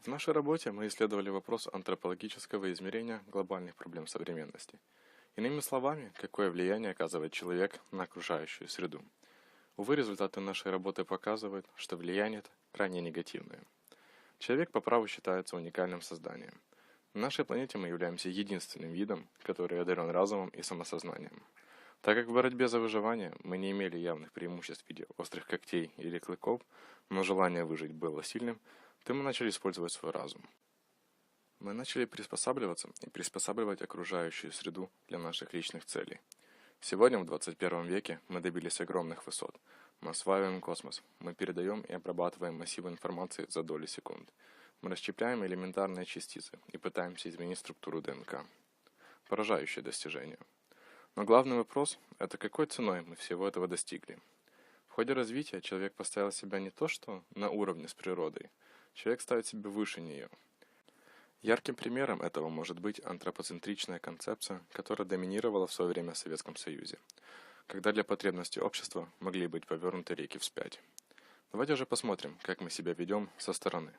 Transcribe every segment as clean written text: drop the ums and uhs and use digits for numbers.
В нашей работе мы исследовали вопрос антропологического измерения глобальных проблем современности. Иными словами, какое влияние оказывает человек на окружающую среду. Увы, результаты нашей работы показывают, что влияние это крайне негативное. Человек по праву считается уникальным созданием. На нашей планете мы являемся единственным видом, который одарен разумом и самосознанием. Так как в борьбе за выживание мы не имели явных преимуществ в виде острых когтей или клыков, но желание выжить было сильным, то мы начали использовать свой разум. Мы начали приспосабливаться и приспосабливать окружающую среду для наших личных целей. Сегодня, в 21 веке, мы добились огромных высот. Мы осваиваем космос, мы передаем и обрабатываем массивы информации за доли секунд. Мы расщепляем элементарные частицы и пытаемся изменить структуру ДНК. Поражающее достижение. Но главный вопрос – это какой ценой мы всего этого достигли. В ходе развития человек поставил себя не то что на уровне с природой, человек ставит себя выше нее. Ярким примером этого может быть антропоцентричная концепция, которая доминировала в свое время в Советском Союзе, когда для потребностей общества могли быть повернуты реки вспять. Давайте же посмотрим, как мы себя ведем со стороны.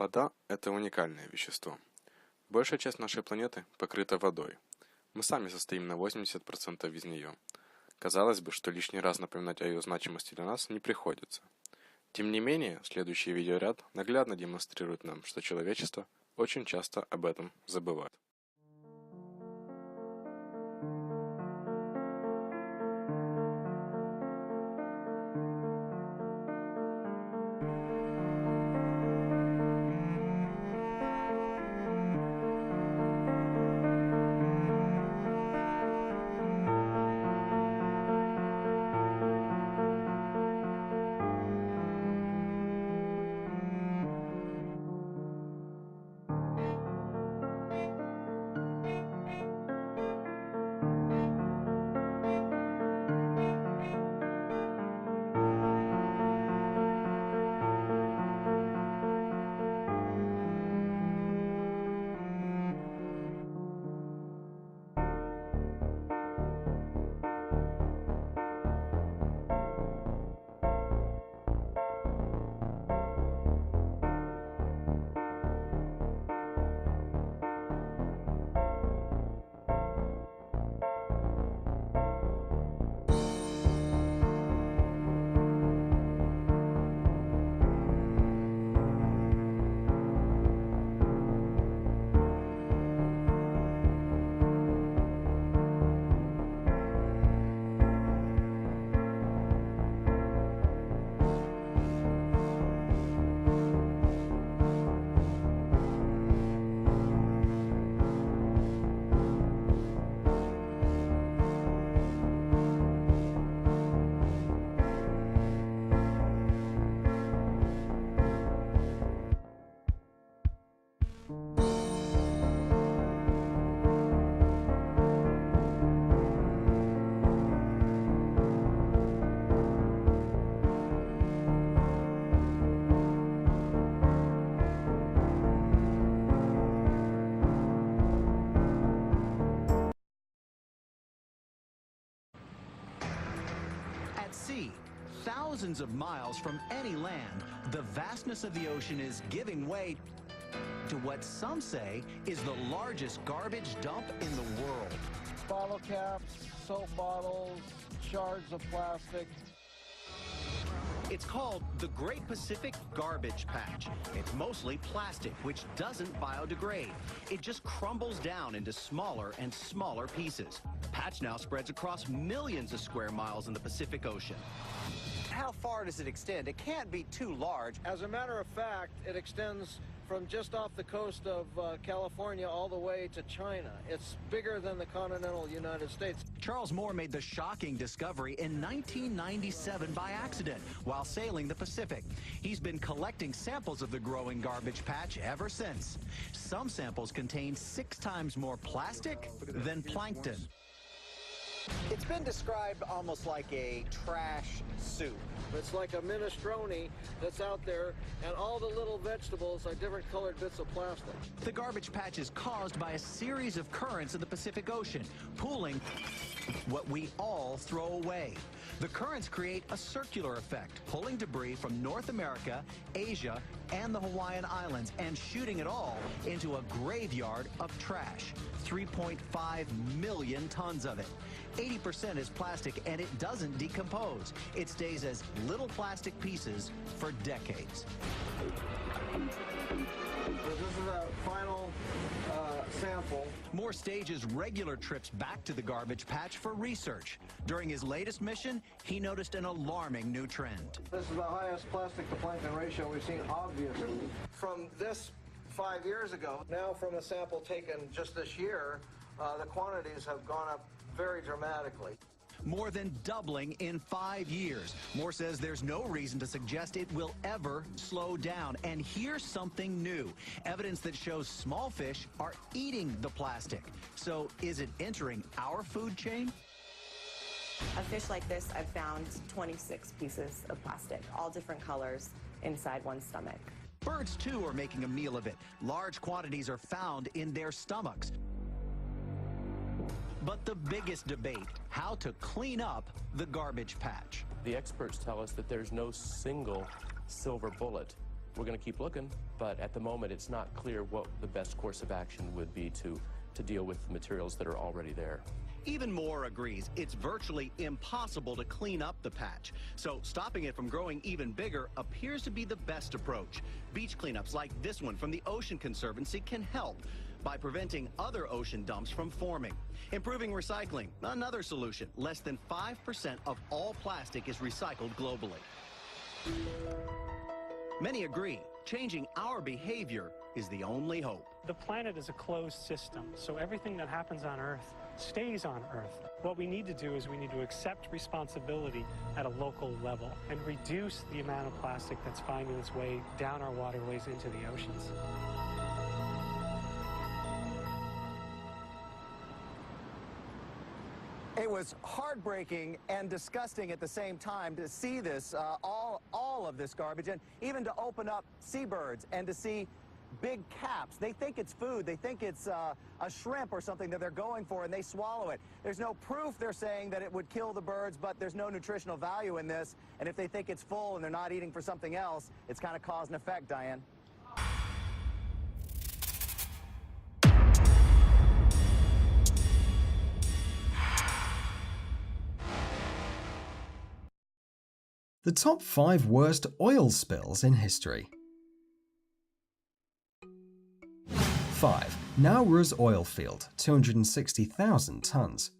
Вода – это уникальное вещество. Большая часть нашей планеты покрыта водой. Мы сами состоим на 80% из нее. Казалось бы, что лишний раз напоминать о ее значимости для нас не приходится. Тем не менее, следующий видеоряд наглядно демонстрирует нам, что человечество очень часто об этом забывает. Sea, thousands of miles from any land, the vastness of the ocean is giving way to what some say is the largest garbage dump in the world. Bottle caps, soap bottles, shards of plastic. It's called the Great Pacific Garbage Patch. It's mostly plastic, which doesn't biodegrade. It just crumbles down into smaller and smaller pieces. The patch now spreads across millions of square miles in the Pacific Ocean. How far does it extend? It can't be too large. As a matter of fact, it extends from just off the coast of California all the way to China. It's bigger than the continental United States. Charles Moore made the shocking discovery in 1997 by accident while sailing the Pacific. He's been collecting samples of the growing garbage patch ever since. Some samples contain 6 times more plastic than plankton. It's been described almost like a trash soup. It's like a minestrone that's out there, and all the little vegetables are different colored bits of plastic. The garbage patch is caused by a series of currents in the Pacific Ocean, pooling what we all throw away. The currents create a circular effect, pulling debris from North America, Asia, and the Hawaiian Islands, and shooting it all into a graveyard of trash. 3.5 million tons of it. 80% is plastic, and it doesn't decompose. It stays as little plastic pieces for decades. So this is a final sample. Moore stages regular trips back to the garbage patch for research. During his latest mission, he noticed an alarming new trend. This is the highest plastic to plankton ratio we've seen, obviously. From this 5 years ago, now from a sample taken just this year, the quantities have gone up very dramatically. More than doubling in 5 years. Moore says there's no reason to suggest it will ever slow down. And here's something new. Evidence that shows small fish are eating the plastic. So is it entering our food chain? A fish like this, I've found 26 pieces of plastic, all different colors, inside one stomach. Birds, too, are making a meal of it. Large quantities are found in their stomachs. But the biggest debate, how to clean up the garbage patch. The experts tell us that there's no single silver bullet. We're going to keep looking, but at the moment it's not clear what the best course of action would be to deal with the materials that are already there. Even more agrees it's virtually impossible to clean up the patch. So stopping it from growing even bigger appears to be the best approach. Beach cleanups like this one from the Ocean Conservancy can help by preventing other ocean dumps from forming. Improving recycling, another solution. Less than 5% of all plastic is recycled globally. Many agree changing our behavior is the only hope. The planet is a closed system, so everything that happens on Earth stays on Earth. What we need to do is we need to accept responsibility at a local level and reduce the amount of plastic that's finding its way down our waterways into the oceans. It was heartbreaking and disgusting at the same time to see this, all of this garbage, and even to open up seabirds and to see big caps. They think it's food. They think it's a shrimp or something that they're going for, and they swallow it. There's no proof, they're saying, that it would kill the birds, but there's no nutritional value in this. And if they think it's full and they're not eating for something else, it's kind of cause and effect, Diane. The top 5 worst oil spills in history. 5. Nauru's oil field, 260,000 tons.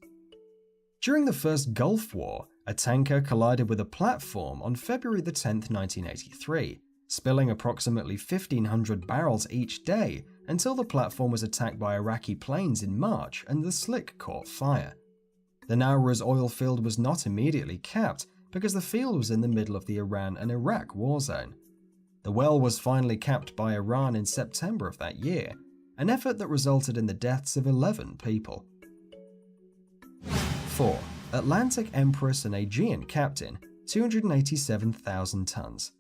During the first Gulf War, a tanker collided with a platform on February 10, 1983, spilling approximately 1,500 barrels each day until the platform was attacked by Iraqi planes in March and the slick caught fire. The Nauru's oil field was not immediately capped because the field was in the middle of the Iran and Iraq war zone. The well was finally capped by Iran in September of that year, an effort that resulted in the deaths of 11 people. 4. Atlantic Empress and Aegean Captain, 287,000 tons.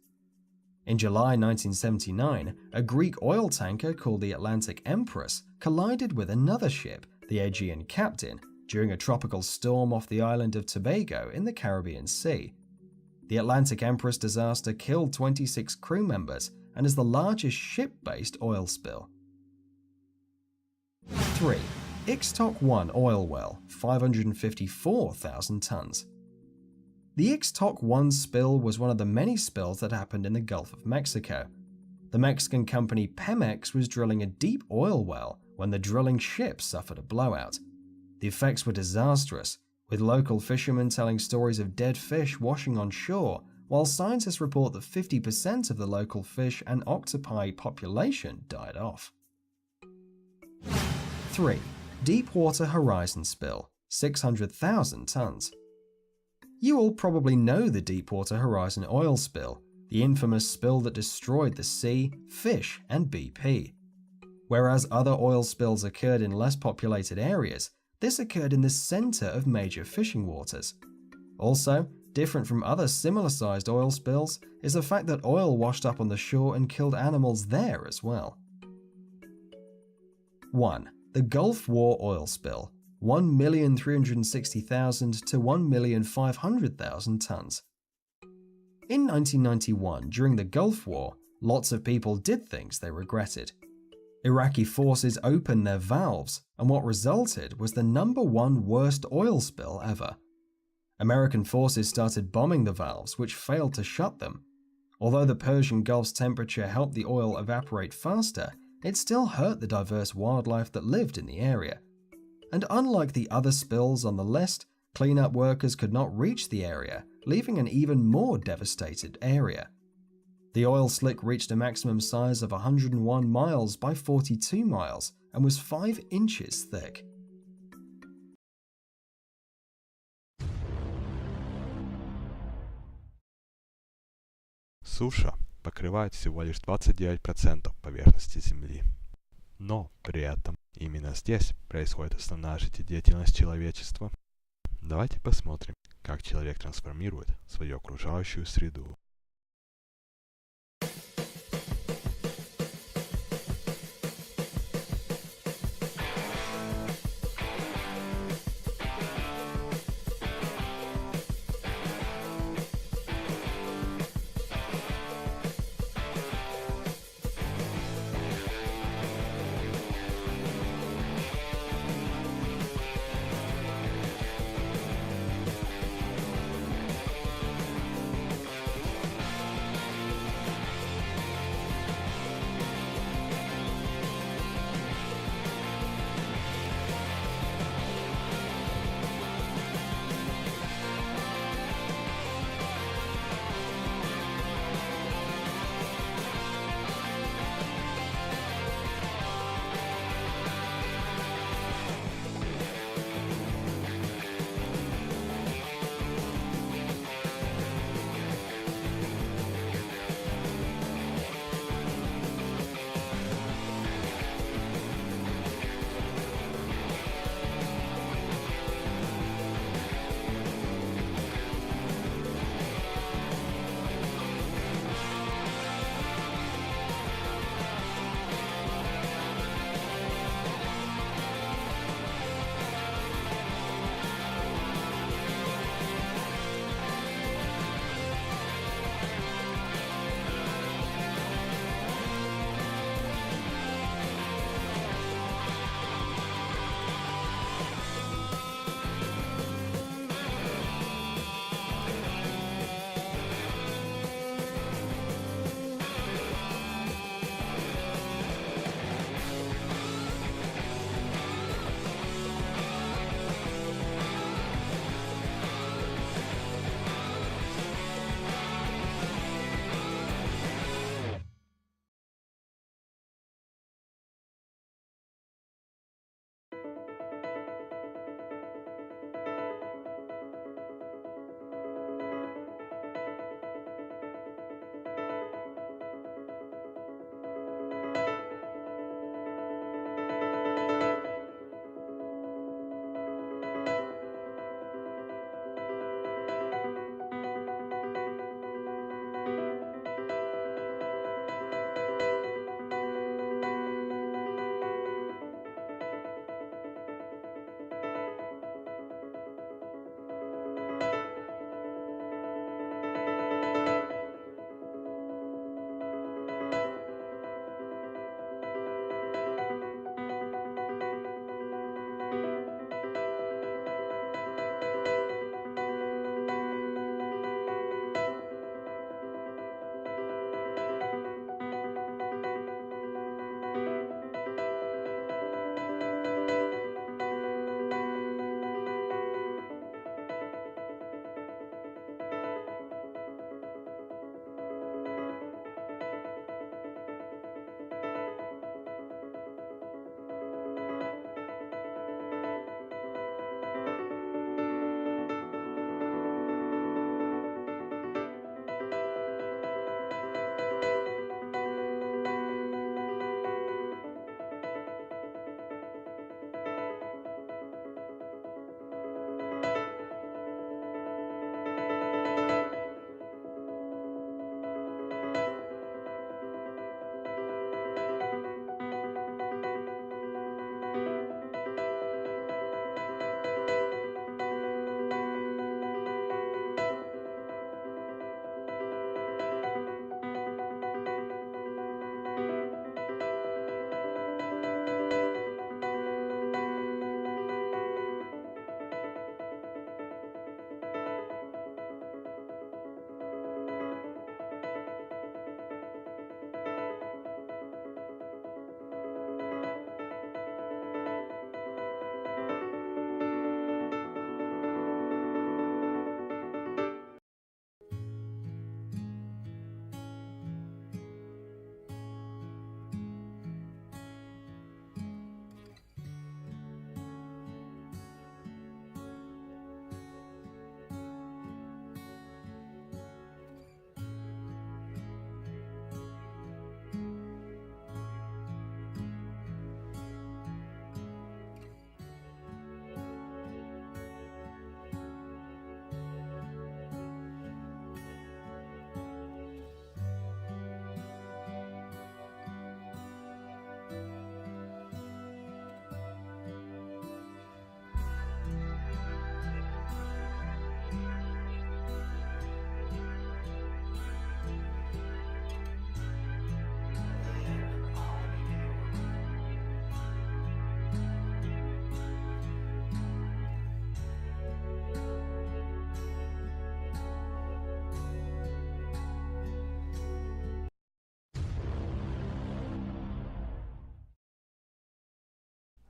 In July 1979, a Greek oil tanker called the Atlantic Empress collided with another ship, the Aegean Captain, during a tropical storm off the island of Tobago in the Caribbean Sea. The Atlantic Empress disaster killed 26 crew members and is the largest ship-based oil spill. 3. Ixtoc-1 oil well, 554,000 tons. The Ixtoc-1 spill was one of the many spills that happened in the Gulf of Mexico. The Mexican company Pemex was drilling a deep oil well when the drilling ship suffered a blowout. The effects were disastrous, with local fishermen telling stories of dead fish washing on shore, while scientists report that 50% of the local fish and octopi population died off. 3. Deepwater Horizon spill, 600,000 tons. You all probably know the Deepwater Horizon oil spill, the infamous spill that destroyed the sea, fish, and BP. Whereas other oil spills occurred in less populated areas, this occurred in the center of major fishing waters. Also, different from other similar-sized oil spills is the fact that oil washed up on the shore and killed animals there as well. 1. The Gulf War oil spill, 1,360,000 to 1,500,000 tons. In 1991, during the Gulf War, lots of people did things they regretted. Iraqi forces opened their valves, and what resulted was the #1 worst oil spill ever. American forces started bombing the valves, which failed to shut them. Although the Persian Gulf's temperature helped the oil evaporate faster, it still hurt the diverse wildlife that lived in the area. And unlike the other spills on the list, cleanup workers could not reach the area, leaving an even more devastated area. The oil slick reached a maximum size of 101 miles by 42 miles and was 5 inches thick. Суша покрывает всего лишь 29% поверхности Земли. Но при этом именно здесь происходит основная жизнедеятельность человечества. Давайте посмотрим, как человек трансформирует свою окружающую среду.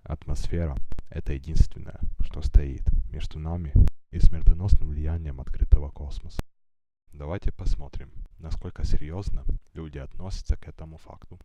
Атмосфера – это единственное, что стоит между нами и смертоносным влиянием открытого космоса. Давайте посмотрим, насколько серьезно люди относятся к этому факту.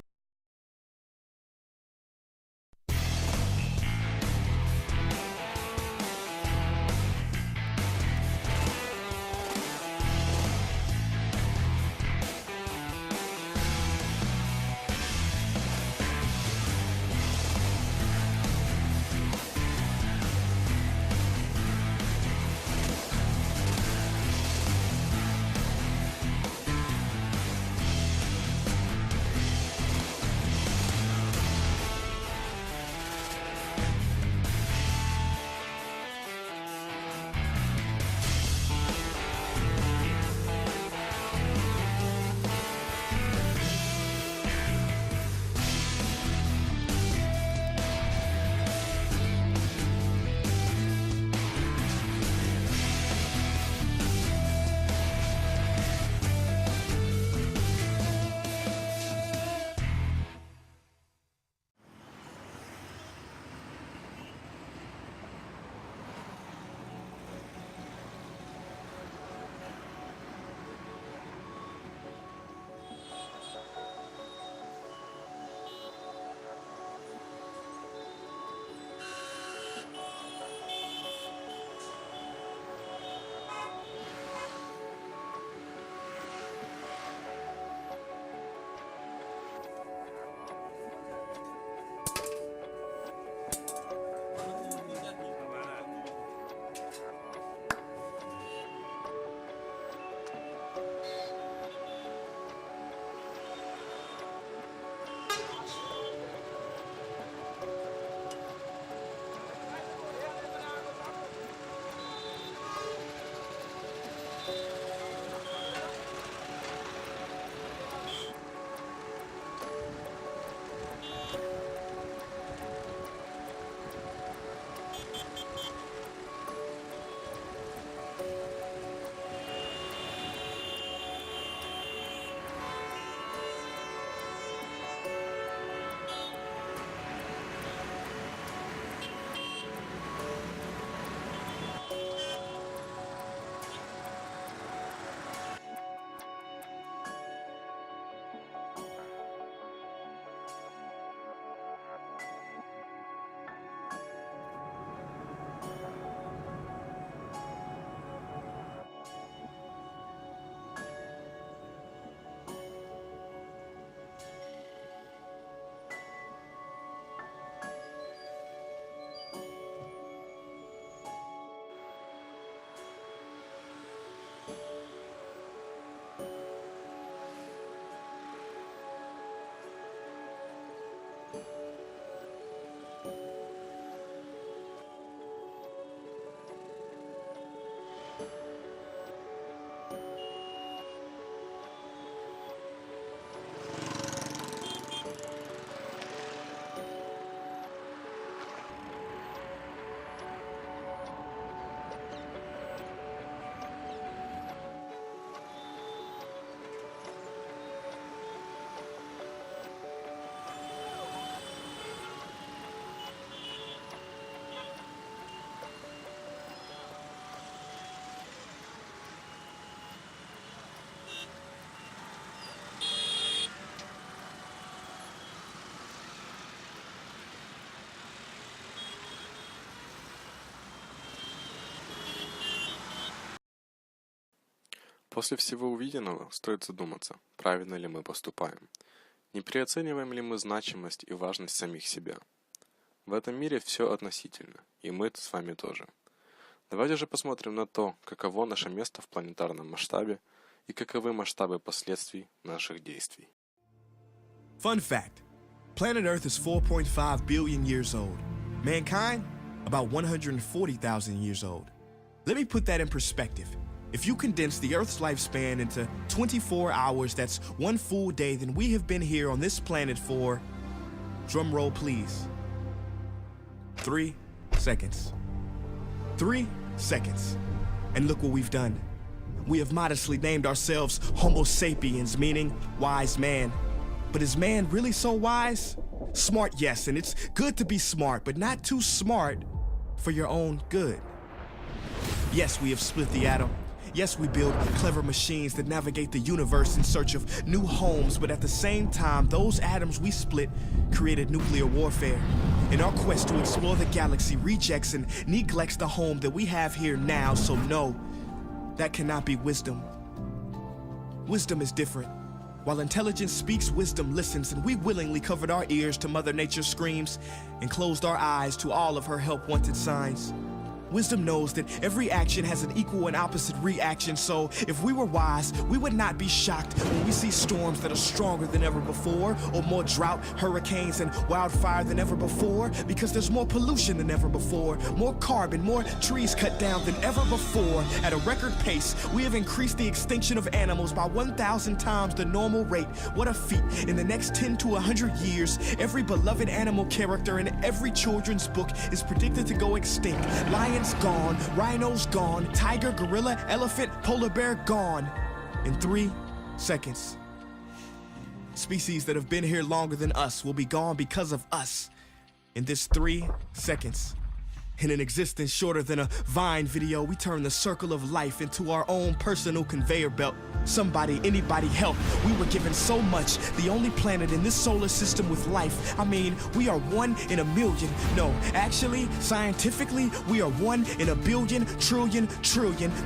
После всего увиденного стоит задуматься, правильно ли мы поступаем. Не переоцениваем ли мы значимость и важность самих себя. В этом мире все относительно, и мы с вами тоже. Давайте же посмотрим на то, каково наше место в планетарном масштабе и каковы масштабы последствий наших действий. Fun fact. Planet Earth is 4.5 billion years old. Mankind, about 140,000 years old. Let me put that in perspective. If you condense the Earth's lifespan into 24 hours, that's one full day, then we have been here on this planet for, drum roll please, 3 seconds. 3 seconds. And look what we've done. We have modestly named ourselves Homo sapiens, meaning wise man. But is man really so wise? Smart, yes, and it's good to be smart, but not too smart for your own good. Yes, we have split the atom. Yes, we build clever machines that navigate the universe in search of new homes, but at the same time, those atoms we split created nuclear warfare. In our quest to explore the galaxy, rejects and neglects the home that we have here now, so no, that cannot be wisdom. Wisdom is different. While intelligence speaks, wisdom listens, and we willingly covered our ears to Mother Nature's screams and closed our eyes to all of her help-wanted signs. Wisdom knows that every action has an equal and opposite reaction, so if we were wise, we would not be shocked when we see storms that are stronger than ever before, or more drought, hurricanes, and wildfire than ever before, because there's more pollution than ever before, more carbon, more trees cut down than ever before. At a record pace, we have increased the extinction of animals by 1,000 times the normal rate. What a feat. In the next 10 to 100 years, every beloved animal character in every children's book is predicted to go extinct. Lions gone, rhinos gone, tiger, gorilla, elephant, polar bear gone in 3 seconds. Species that have been here longer than us will be gone because of us in this 3 seconds. In an existence shorter than a Vine video, we turn the circle of life into our own personal conveyor belt. Somebody, anybody help. We were given so much, the only planet in this solar system with life. I mean, we are 1 in a million. No, actually, scientifically, we are 1 in a billion, trillion.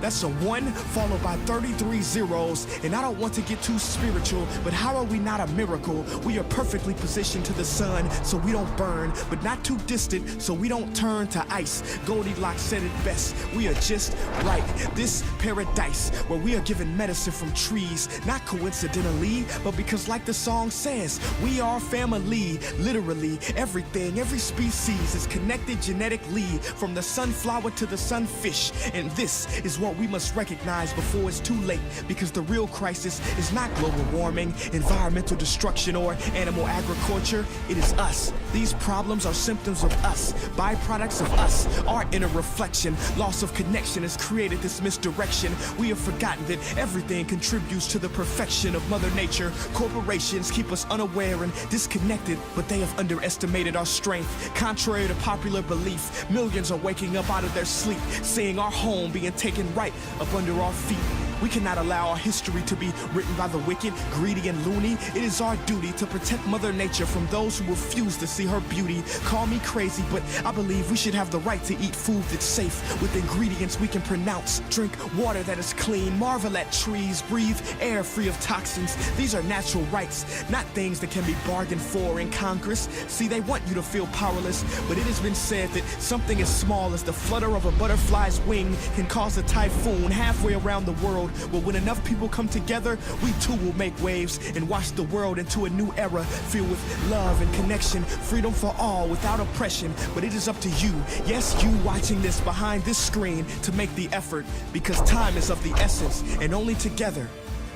That's a 1 followed by 33 zeros. And I don't want to get too spiritual, but how are we not a miracle? We are perfectly positioned to the sun so we don't burn, but not too distant so we don't turn to ice. Goldilocks said it best, we are just right. This paradise where we are given medicine from trees, not coincidentally, but because like the song says, we are family. Literally, everything, every species is connected genetically, from the sunflower to the sunfish. And this is what we must recognize before it's too late, because the real crisis is not global warming, environmental destruction, or animal agriculture. It is us. These problems are symptoms of us, byproducts of us. Our inner reflection, loss of connection has created this misdirection. We have forgotten that everything contributes to the perfection of Mother Nature. Corporations keep us unaware and disconnected, but they have underestimated our strength. Contrary to popular belief, millions are waking up out of their sleep, seeing our home being taken right up under our feet. We cannot allow our history to be written by the wicked, greedy, and loony. It is our duty to protect Mother Nature from those who refuse to see her beauty. Call me crazy, but I believe we should have the right to eat food that's safe, with ingredients we can pronounce. Drink water that is clean, marvel at trees, breathe air free of toxins. These are natural rights, not things that can be bargained for in Congress. See, they want you to feel powerless, but it has been said that something as small as the flutter of a butterfly's wing can cause a typhoon halfway around the world. Well, when enough people come together, we too will make waves and wash the world into a new era filled with love and connection, freedom for all without oppression. But it is up to you, yes, you watching this behind this screen, to make the effort, because time is of the essence, and only together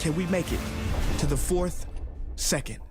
can we make it to the 4th second.